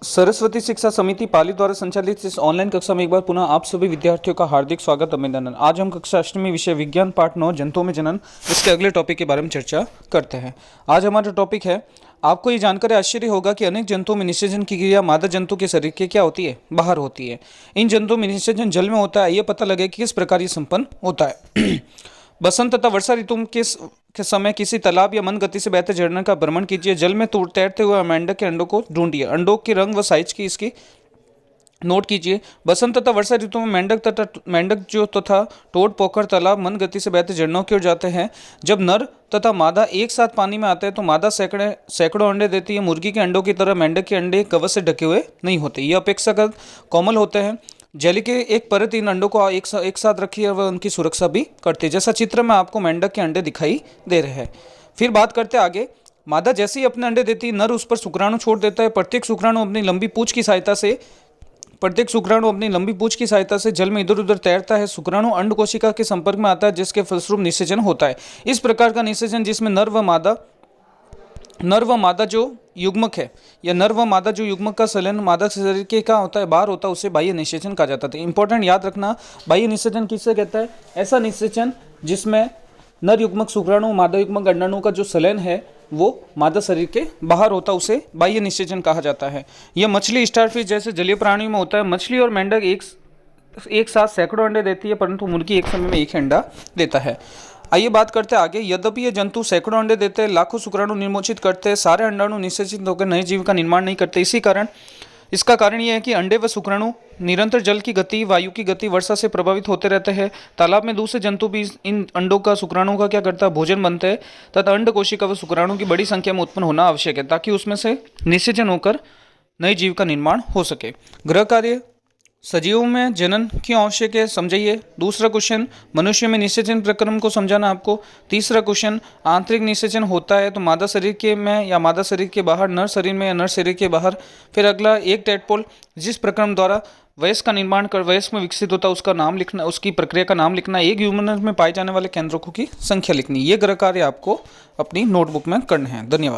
सरस्वती शिक्षा समिति पाली द्वारा संचालित इस ऑनलाइन कक्षा में एक बार पुनः आप सभी विद्यार्थियों का हार्दिक स्वागत अभिनंदन। आज हम कक्षा अष्टमी विषय विज्ञान पाठ 9 जंतुओं में जनन इसके अगले टॉपिक के बारे में चर्चा करते हैं। आज हमारा टॉपिक है, आपको ये जानकर आश्चर्य होगा कि अनेक जंतुओं में निषेचन की क्रिया मादा जंतु के शरीर के क्या होती है, बाहर होती है। इन जंतुओं में निषेचन जल में होता है। ये पता लगे कि किस प्रकार ये संपन्न होता है। बसंत तथा वर्षा ऋतु के समय किसी तालाब या मंद गति से बहते झरने का भ्रमण कीजिए। जल में तैरते हुए मेंढक के अंडों को ढूंढिए। अंडों के रंग व साइज की इसकी नोट कीजिए। बसंत तथा वर्षा ऋतु में मेंढक जो तथा टोड पोखर तालाब मंद गति से बहते झरनों की ओर जाते हैं। जब नर तथा मादा एक साथ पानी में आते हैं तो मादा सैकड़ों अंडे देती है। मुर्गी के अंडों की तरह मेंढक के अंडे कवच से ढके हुए नहीं होते, ये अपेक्षाकृत कोमल होते हैं। जेली के एक परत इन अंडों को एक साथ रखी है, वह उनकी सुरक्षा भी करती है। जैसा चित्र में आपको मेंढक के अंडे दिखाई दे रहे हैं। फिर बात करते हैं आगे। मादा जैसे ही अपने अंडे देती है, नर उस पर शुक्राणु छोड़ देता है। प्रत्येक शुक्राणु अपनी लंबी पूंछ की सहायता से जल में इधर उधर तैरता है। शुक्राणु अंड कोशिका के संपर्क में आता है, जिसके फलस्वरूप निषेचन होता है। इस प्रकार का निषेचन जिसमें नर व मादा जो युग्मक है या नर व मादा जो युग्मक का संलयन मादा शरीर के का होता है, बाहर होता है, उसे बाह्य निषेचन कहा जाता है। इंपॉर्टेंट याद रखना, बाह्य निषेचन किससे कहता है? ऐसा निषेचन जिसमें नर युग्मक शुक्राणु मादा युग्मक अंडाणु का जो संलयन है वो मादा शरीर के बाहर होता है, उसे बाह्य निषेचन कहा जाता है। यह मछली, स्टारफिश जैसे जलीय प्राणियों में होता है। मछली और मेंढक एक साथ सैकड़ों अंडे देती है, परंतु मुर्गी एक समय में एक अंडा देता है। आइए बात करते हैं आगे। यद्यपि ये जंतु सैकड़ों अंडे देते हैं, लाखों शुक्राणु निर्मोचित करते हैं, सारे अंडाणु निषेचित होकर नए जीव का निर्माण नहीं करते। इसका कारण यह है कि अंडे व शुक्राणु निरंतर जल की गति, वायु की गति, वर्षा से प्रभावित होते रहते हैं। तालाब में दूसरे जंतु भी इन अंडों का, शुक्राणुओं का क्या करता है? भोजन बनते हैं तथा अंड कोशिका व शुक्राणु की बड़ी संख्या में उत्पन्न होना आवश्यक है, ताकि उसमें से निषेचन होकर नए जीव का निर्माण हो सके। गृह कार्य, सजीवों में जनन क्यों आवश्यक है, समझिए। दूसरा क्वेश्चन, मनुष्य में निषेचन प्रक्रम को समझाना आपको। तीसरा क्वेश्चन, आंतरिक निषेचन होता है तो मादा शरीर के में या मादा शरीर के बाहर, नर शरीर में या नर शरीर के बाहर। फिर अगला, एक टेडपोल जिस प्रक्रम द्वारा वयस्क का निर्माण कर वयस्क में विकसित होता है, उसका नाम लिखना, उसकी प्रक्रिया का नाम लिखना। एक ह्यूमन में पाए जाने वाले केंद्रकों की संख्या लिखनी। ये गृह कार्य आपको अपनी नोटबुक में करने हैं। धन्यवाद।